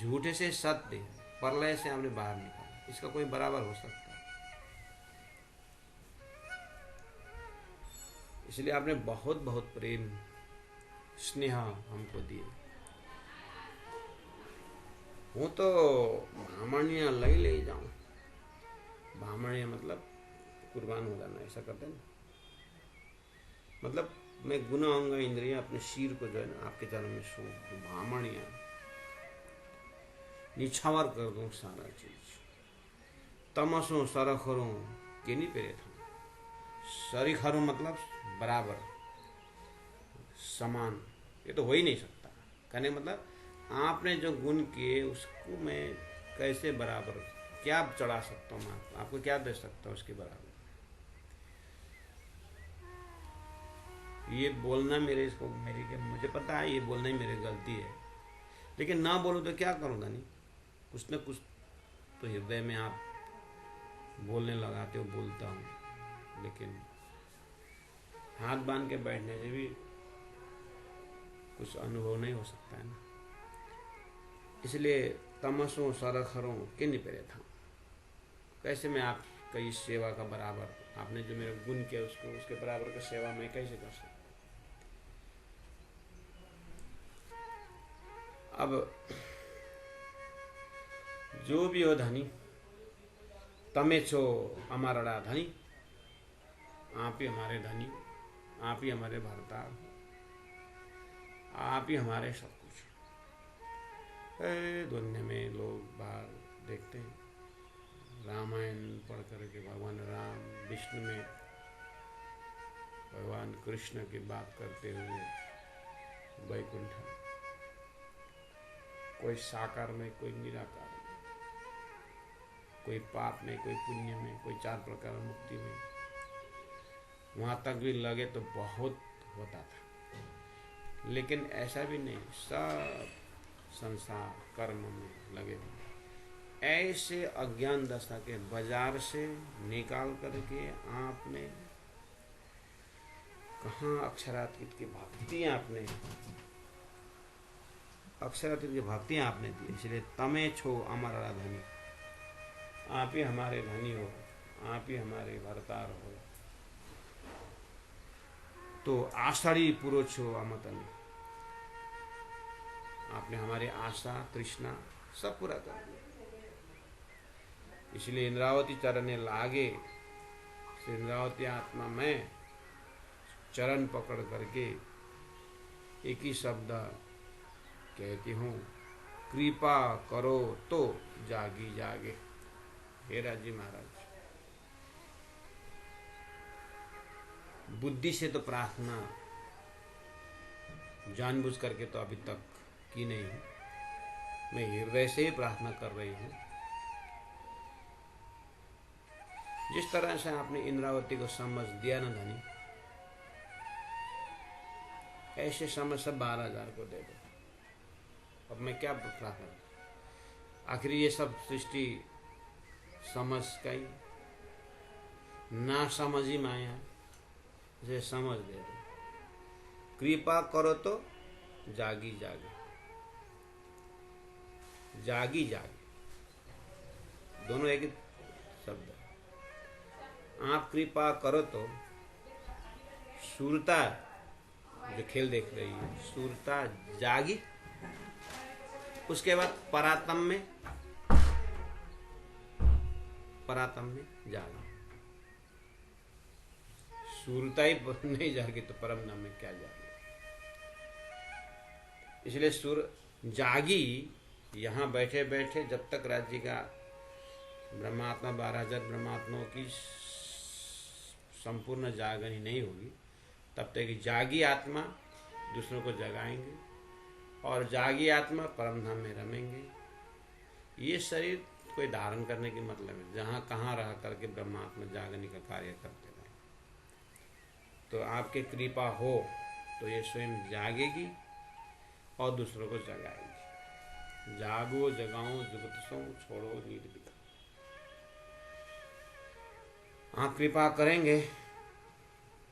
झूठे से सत्य, परलय से आपने बाहर निकाला, इसका कोई बराबर हो सकता है। इसलिए आपने बहुत बहुत प्रेम स्नेह हमको दिए। हूँ तो भामणिया ले जाऊं, भामणिया मतलब कुर्बान हो जाना, ऐसा करते हैं ना, मतलब मैं गुना आऊंगा इंद्रिया अपने शीर को जो है ना आपके चरण में सौंप दूं, भामणिया निछावर कर दूं सारा चीज। तमसो सरखरों के नहीं पेरे था, सरीखरों मतलब बराबर समान, ये तो हो ही नहीं सकता। कहने मतलब आपने जो गुण किए उसको मैं कैसे बराबर क्या चढ़ा सकता हूँ, आपको क्या दे सकता हूँ उसके बराबर। ये बोलना मेरे इसको मेरी क्या, मुझे पता है ये बोलना ही मेरी गलती है, लेकिन ना बोलूँ तो क्या करूँ धनी, कुछ न कुछ तो हृदय में आप बोलने लगाते हो, बोलता हूँ, लेकिन हाथ बांध के बैठने से भी कुछ अनुभव नहीं हो सकता है ना। इसलिए तमसों सरखरों के निपेरे था, कैसे मैं आपका इस सेवा का बराबर, आपने जो मेरे गुण किया उसको उसके बराबर का सेवा मैं कैसे कर सकता। अब जो भी हो धनी, तमे छो अमारड़ा धनी, आप ही हमारे धनी, आप ही हमारे भरतार, आप ही हमारे सब कुछ। दुनिया में लोग बाहर देखते हैं, रामायण पढ़ करके भगवान राम, विष्णु में भगवान कृष्ण की बात करते हुए वैकुंठ, कोई साकार में, कोई निराकार में, कोई पाप में, कोई पुण्य में, कोई 4 प्रकार मुक्ति में, वहां तक भी लगे तो बहुत होता था। लेकिन ऐसा भी नहीं, सब संसार कर्म में लगे हुए। ऐसे अज्ञान दशा के बाजार से निकाल करके आपने कहाँ अक्षरातीत की भक्तियां आपने अक्षरातीत की भक्तियां आपने दी। इसलिए तमे छो अमरा धनी, आप ही हमारे धनी हो, आप ही हमारे भरतार हो। तो आषाढ़ी पुरो छो अमतनी, आपने हमारी आशा तृष्णा सब पूरा कर दिया। इसलिए इंद्रावती चरण लागे, इंद्रावती आत्मा में चरण पकड़ करके एक ही शब्द कहती हूँ, कृपा करो तो जागी जागे। हे राजी महाराज, बुद्धि से तो प्रार्थना जानबूझ करके तो अभी तक की नहीं हूँ, मैं हृदय से ही प्रार्थना कर रही हूँ। जिस तरह से आपने इंद्रावती को समझ दिया ना धनी, ऐसे समझ सब 12,000 को दे दो। अब मैं क्या प्रार्थना, आखिर ये सब सृष्टि समझ गई, ना समझ ही माया, इसे समझ दे दो। कृपा करो तो जागी जागे, जागी जागे, दोनों एक ही शब्द है। आप कृपा करो तो सूरता, जो खेल देख रही है, सूरता जागी, उसके बाद परातम में जागी। सूरता ही नहीं जागी तो परम धाम में क्या जागी। इसलिए सूर जागी, यहाँ बैठे बैठे जब तक राज्य का ब्रह्मात्मा 12,000 ब्रह्मात्माओं की संपूर्ण जागनी नहीं होगी, तब तक जागी आत्मा दूसरों को जगाएंगे और जागी आत्मा परम धाम में रमेंगे। ये शरीर कोई धारण करने की मतलब है, जहाँ कहाँ रह करके ब्रह्मात्मा जागने का कार्य करते रहे। तो आपके कृपा हो तो ये स्वयं जागेगी और दूसरों को जगाएगी। जागो जगाओ जुगत सो, छोड़ो निर्विघ्न। आप कृपा करेंगे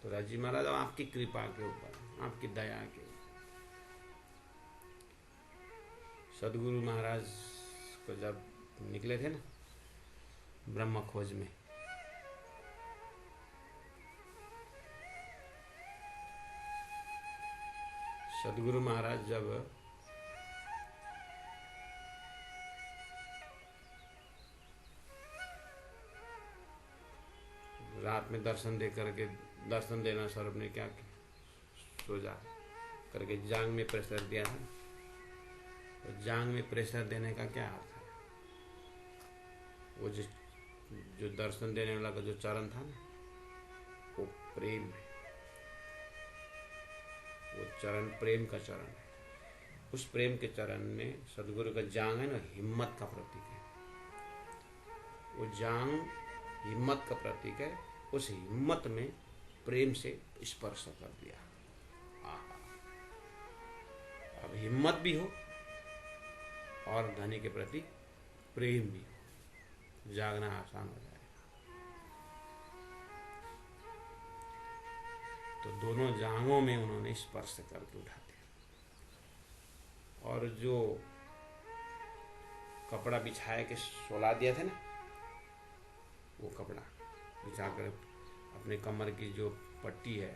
तो राजी महाराज आपकी कृपा के ऊपर, आपकी दया के ऊपर। सदगुरु महाराज को जब निकले थे ना ब्रह्म खोज में, सदगुरु महाराज जब रात में दर्शन दे करके, दर्शन देना स्वरूप ने क्या किया, सो जा करके जांग में प्रेशर दिया था। तो जांग में प्रेशर देने का क्या अर्थ है, वो जो दर्शन देने वाला का जो चरण था ना, वो प्रेम है, वो चरण प्रेम का चरण है। उस प्रेम के चरण में सदगुरु का जांग है ना, हिम्मत का प्रतीक है। वो जांग हिम्मत का प्रतीक है। उस हिम्मत में प्रेम से स्पर्श कर दिया। अब हिम्मत भी हो और धनी के प्रति प्रेम भी हो, जागना आसान हो जाए। तो दोनों जांघों में उन्होंने स्पर्श करके उठा दिया। और जो कपड़ा बिछाए के सोला दिया था ना, वो कपड़ा बिछाकर अपने कमर की जो पट्टी है,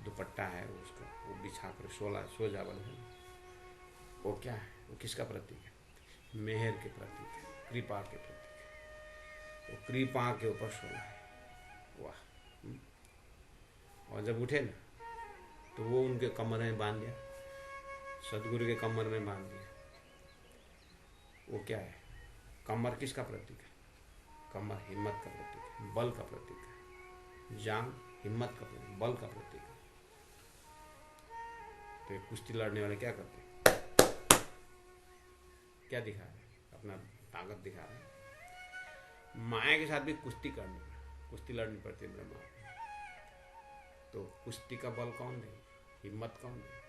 दुपट्टा है उसका, वो बिछाकर सो जा बोले। वो क्या है, वो किसका प्रतीक है, मेहर के प्रतीक है, कृपा के प्रतीक। वो कृपा के ऊपर सोना है। वाह। और जब उठे ना तो वो उनके कमर में बांध दिया, सदगुरु के कमर में बांध दिया। वो क्या है? कमर किसका प्रतीक है? कमर हिम्मत का प्रतीक है, बल का प्रतीक है। जांग हिम्मत का प्रतीक, बल का प्रतीक है। तो कुश्ती लड़ने वाले क्या करते हैं? क्या दिखा रहे हैं? अपना ताकत दिखा रहे हैं। माया के साथ भी कुश्ती करनी, कुश्ती लड़नी पड़ती है ब्रह्मा। तो कुश्ती का बल कौन दे? हिम्मत कौन दे?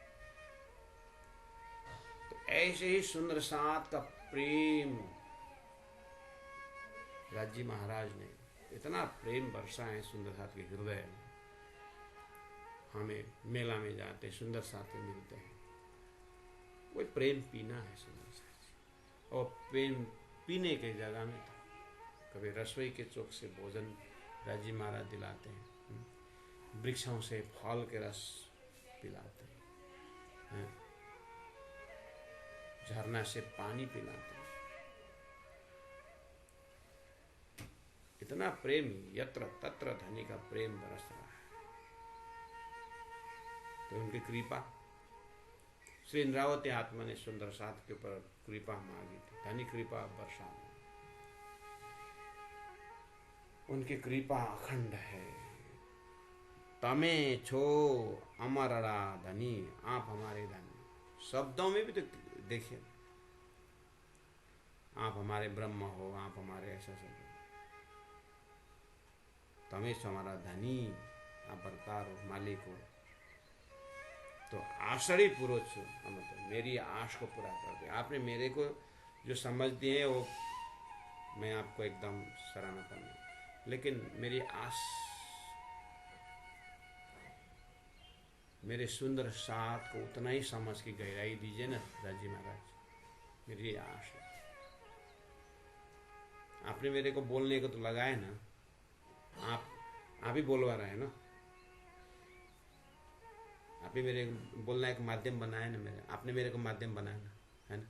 तो ऐसे ही सुंदर साथ का प्रेम राजी महाराज ने इतना प्रेम बरसा है सुंदर साथ के हृदय में। हमें मेला में जाते सुंदर साथ में मिलते हैं, वो प्रेम पीना है सुंदर साथ। और प्रेम पीने के जगह में था। कभी रसोई के चौक से भोजन राजी महाराज दिलाते हैं, वृक्षों से फल के रस पिलाते हैं, झरना से पानी पिलाते हैं। इतना प्रेम यत्र तत्र धनी का प्रेम बरस रहा है। तो उनकी कृपा, श्री इंद्रावती आत्मा ने सुंदर साथ के ऊपर कृपा मांगी थी, धनी कृपा वर्षा। उनकी कृपा अखंड है। तमे छो अमरड़ा धनी, आप हमारे धनी। शब्दों में भी तो देखिए, आप हमारे ब्रह्म हो, आप हमारे ऐसा सब। तमेश हमारा धनी, आप बरकार हो, मालिक हो। तो आषाढ़ी पूरो छो, मतलब मेरी आश को पूरा कर दिया आपने। मेरे को जो समझ दिए वो मैं आपको एकदम सराहना करूँगा, लेकिन मेरी आस, मेरे सुंदर साथ को उतना ही समझ की गहराई दीजिए ना राजी महाराज। मेरी आश है। आपने मेरे को बोलने को तो लगाया ना, आप ही बोलवा रहे हैं ना, आप ही मेरे बोलना एक माध्यम बनाया ना, आपने मेरे को माध्यम बनाया ना, है ना।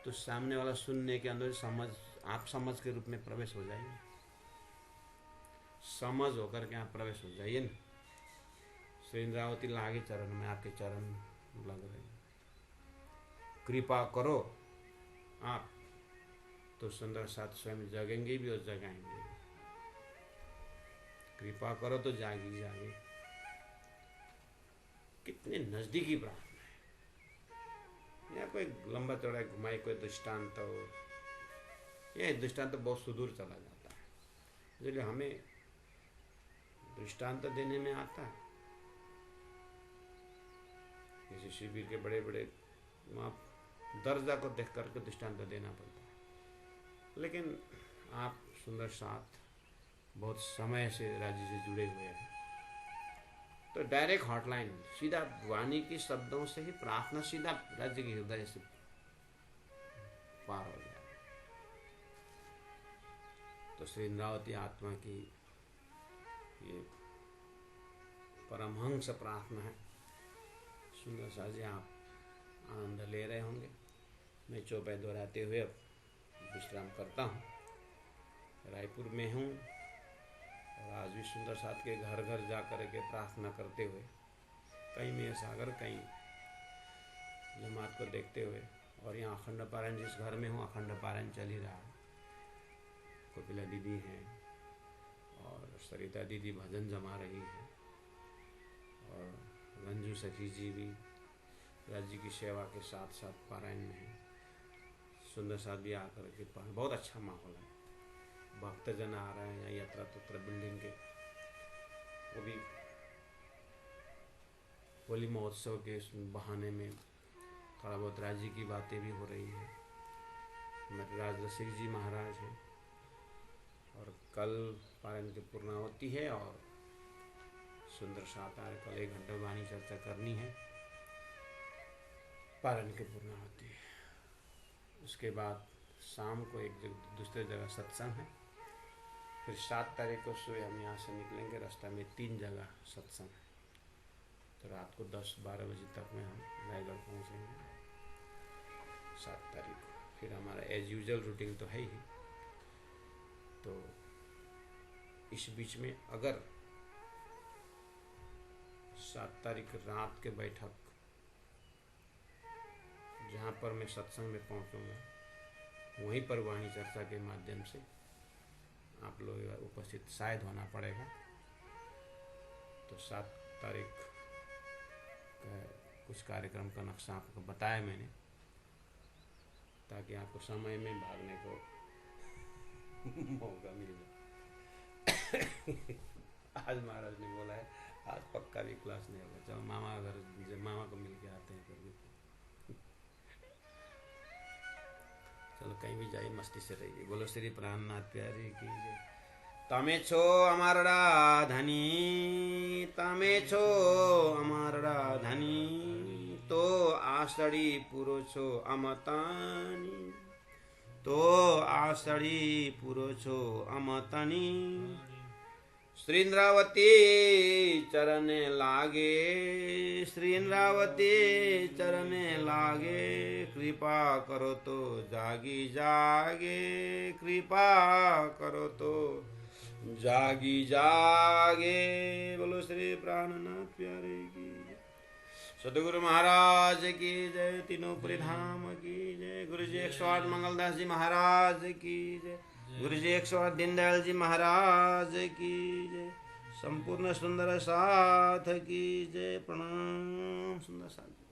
तो सामने वाला सुनने के अंदर समझ, आप समझ के रूप में प्रवेश हो जाइए, समझ होकर के आप प्रवेश हो जाइए ना। श्री इंद्रावती लागे चरण में, आपके चरण लग रहे हैं। कृपा करो आप तो सुंदर साथ स्वयं जगेंगे भी और जगाएंगे। कृपा करो तो जागी जागे। कितने नजदीकी प्रार्थना है। यहाँ कोई लंबा चौड़ा घुमाई कोई दृष्टांत हो, यह दृष्टांत बहुत सुदूर चला जाता है, इसलिए हमें दृष्टांत देने में आता है। किसी शिविर के बड़े बड़े वहाँ दर्जा को देख करके दृष्टांत देना पड़ता है, लेकिन आप सुंदर साथ बहुत समय से राज्य से जुड़े हुए हैं, तो डायरेक्ट हॉटलाइन, सीधा वाणी के शब्दों से ही प्रार्थना सीधा राज्य के हृदय से पार हो जाए। तो श्री इंद्रावती आत्मा की ये परमहंस प्रार्थना है। सुंदर सा जी आप आनंद ले रहे होंगे। मैं चौपाई दोहराते हुए अब विश्राम करता हूँ। रायपुर में हूँ और आज भी सुंदर साथ के घर घर जा कर के प्रार्थना करते हुए, कहीं में सागर, कहीं जमात को देखते हुए, और यहाँ अखंड पारायण, जिस घर में हूँ अखंड पारायण चल ही रहा है। कपिला दीदी हैं और सरिता दीदी भजन जमा रही है, और रंजू सखी जी भी राज्य की सेवा के साथ साथ पारायण में है। सुंदर साथ भी आकर के पारायण, बहुत अच्छा माहौल है। भक्तजन आ रहे हैं, यहाँ यत्र तत्र बिल्डिंग के, वो भी होली महोत्सव के बहाने में थोड़ा बहुत राज्य की बातें भी हो रही हैं। राज रसिक जी महाराज हैं और कल पारायण की पूर्णाहुति है, और सुंदर साथ आ रहे, कल 1 घंटा वाणी चर्चा करनी है, पारायण की पूर्णाहुति। उसके बाद शाम को एक दूसरे जगह सत्संग है। फिर 7 तारीख को सुबह हम यहाँ से निकलेंगे, रास्ता में 3 जगह सत्संग है। तो रात को 10-12 बजे तक में हम रायगढ़ पहुँचेंगे 7 तारीख को। फिर हमारा एज यूजल रूटीन तो है ही। तो इस बीच में अगर 7 तारीख रात के बैठक जहाँ पर मैं सत्संग में पहुँचूँगा वहीं पर वाणी चर्चा के माध्यम से आप लोग उपस्थित शायद होना पड़ेगा। तो 7 तारीख का कुछ कार्यक्रम का नक्शा आपको बताया मैंने, ताकि आपको समय में भागने को मौका मिल जाए। आज महाराज ने बोला है आज पक्का भी क्लास नहीं होगा, चलो मामा घर मामा को मिल के आते हैं करके। चलो कहीं भी जाइए मस्ती से रहिए। बोलो श्री प्राणनाथ प्यारे की जय। તમે છો અમારા ધની, તમે છો અમારા ધની, તો આષડી પૂરો છો અમતાની, તો આષડી પૂરો છો અમતાની। શ્રીન્દ્રાવતી ચરણે લાગે, શ્રીન્દ્રાવતી ચરણે લાગે, कृपा करो तो जागी जागे, कृपा करो तो जागी जागे। बोलो श्री प्राणनाथ प्यारे की जय। सदगुरु महाराज की जय। तीनों धाम की जय। गुरु जी 108 मंगलदास जी महाराज की जय। गुरु जी 108 दीनदयाल जी महाराज की जय। संपूर्ण सुंदर साथ की जय। प्रणाम सुंदर साथ।